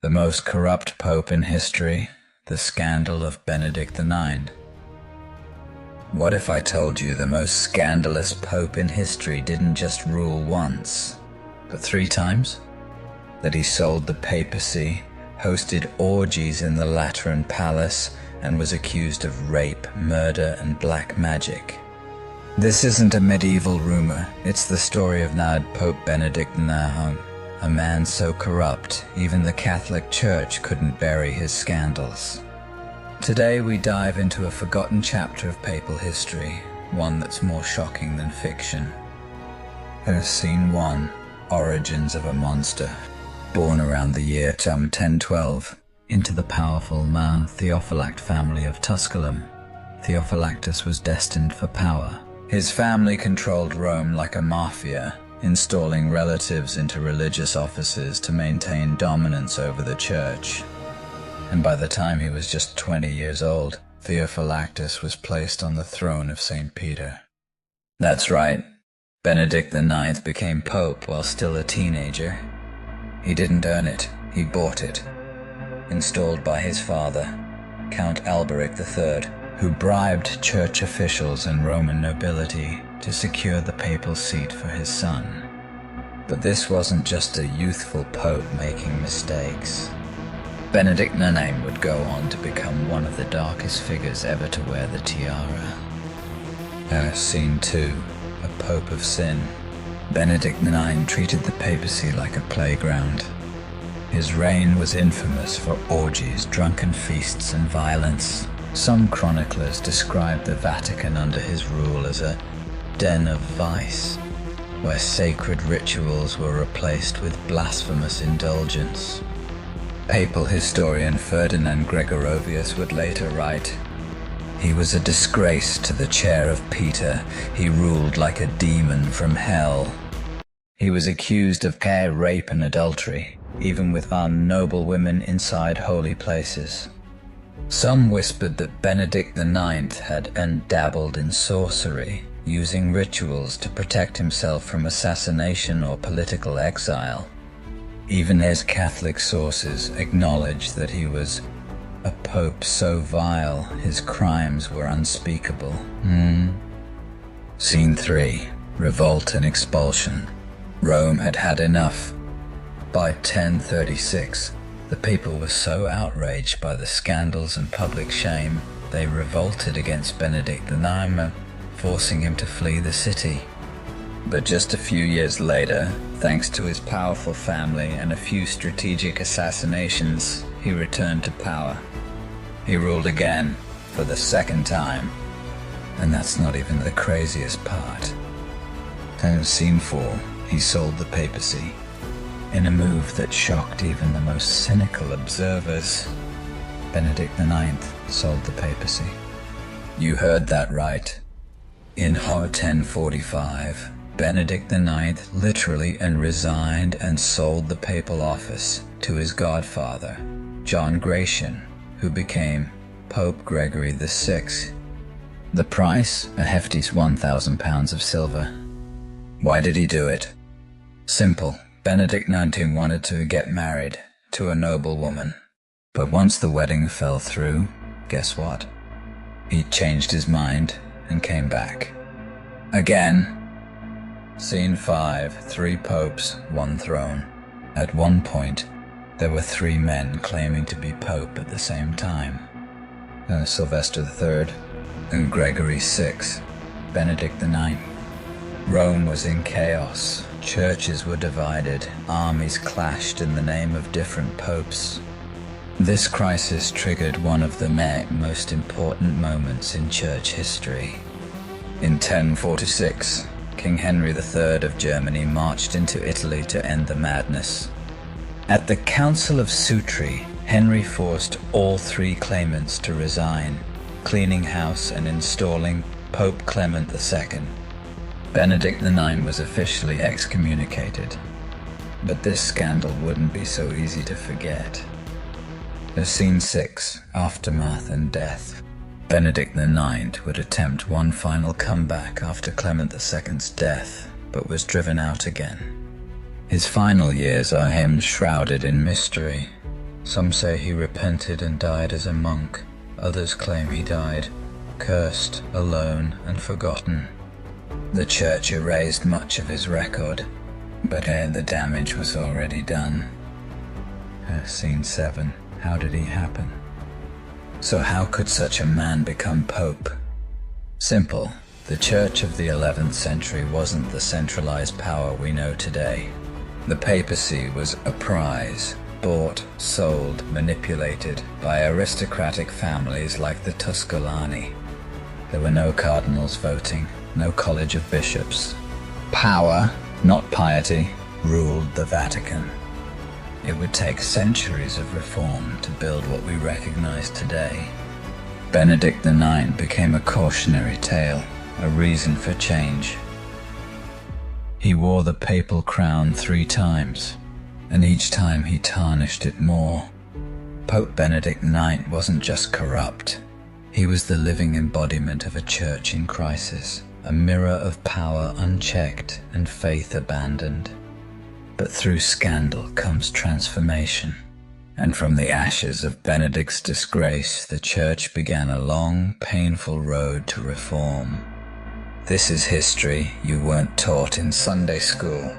The most corrupt pope in history, the scandal of Benedict IX. What if I told you the most scandalous pope in history didn't just rule once, but 3 times? That he sold the papacy, hosted orgies in the Lateran Palace, and was accused of rape, murder, and black magic. This isn't a medieval rumor, it's the story of Pope Benedict IX, a man so corrupt, even the Catholic Church couldn't bury his scandals. Today we dive into a forgotten chapter of papal history, one that's more shocking than fiction. Scene 1. Origins of a monster. Born around the year 1012, into the powerful Theophylact family of Tusculum, Theophylactus was destined for power. His family controlled Rome like a mafia, installing relatives into religious offices to maintain dominance over the church. And by the time he was just 20 years old, Theophylactus was placed on the throne of St. Peter. That's right, Benedict IX became pope while still a teenager. He didn't earn it, he bought it. Installed by his father, Count Alberic III, who bribed church officials and Roman nobility to secure the papal seat for his son. But this wasn't just a youthful pope making mistakes. Benedict IX would go on to become one of the darkest figures ever to wear the tiara. Scene 2. A Pope of Sin. Benedict IX treated the papacy like a playground. His reign was infamous for orgies, drunken feasts, and violence. Some chroniclers describe the Vatican under his rule as a den of vice, where sacred rituals were replaced with blasphemous indulgence. Papal historian Ferdinand Gregorovius would later write, "He was a disgrace to the chair of Peter. He ruled like a demon from hell." He was accused of rape and adultery, even with unnoble women inside holy places. Some whispered that Benedict IX had dabbled in sorcery, using rituals to protect himself from assassination or political exile. Even his Catholic sources acknowledge that he was a pope so vile his crimes were unspeakable. Scene 3. Revolt and expulsion. Rome had had enough. By 1036, the people were so outraged by the scandals and public shame, they revolted against Benedict IX, forcing him to flee the city. But just a few years later, thanks to his powerful family and a few strategic assassinations, he returned to power. He ruled again, for the 2nd time. And that's not even the craziest part. Scene 4. He sold the papacy. In a move that shocked even the most cynical observers, Benedict IX sold the papacy. You heard that right. In 1045, Benedict IX literally resigned and sold the papal office to his godfather, John Gratian, who became Pope Gregory VI. The price? A hefty £1,000 of silver. Why did he do it? Simple. Benedict XIX wanted to get married to a noble woman. But once the wedding fell through, guess what? He changed his mind and came back. Again. Scene 5. 3 popes, 1 throne. At one point, there were 3 men claiming to be pope at the same time. Sylvester III and Gregory VI. Benedict IX. Rome was in chaos. Churches were divided, armies clashed in the name of different popes. This crisis triggered one of the most important moments in church history. In 1046, King Henry III of Germany marched into Italy to end the madness. At the Council of Sutri, Henry forced all 3 claimants to resign, cleaning house and installing Pope Clement II. Benedict IX was officially excommunicated. But this scandal wouldn't be so easy to forget. Scene 6. Aftermath and death. Benedict IX would attempt one final comeback after Clement II's death, but was driven out again. His final years are him shrouded in mystery. Some say he repented and died as a monk. Others claim he died, cursed, alone, and forgotten. The Church erased much of his record, but the damage was already done. Scene 7. How did he happen? So how could such a man become Pope? Simple. The Church of the 11th century wasn't the centralized power we know today. The papacy was a prize, bought, sold, manipulated by aristocratic families like the Tusculani. There were no cardinals voting, no college of bishops. Power, not piety, ruled the Vatican. It would take centuries of reform to build what we recognize today. Benedict IX became a cautionary tale, a reason for change. He wore the papal crown 3 times, and each time he tarnished it more. Pope Benedict IX wasn't just corrupt. He was the living embodiment of a church in crisis, a mirror of power unchecked and faith abandoned. But through scandal comes transformation, and from the ashes of Benedict's disgrace, the Church began a long, painful road to reform. This is history you weren't taught in Sunday school.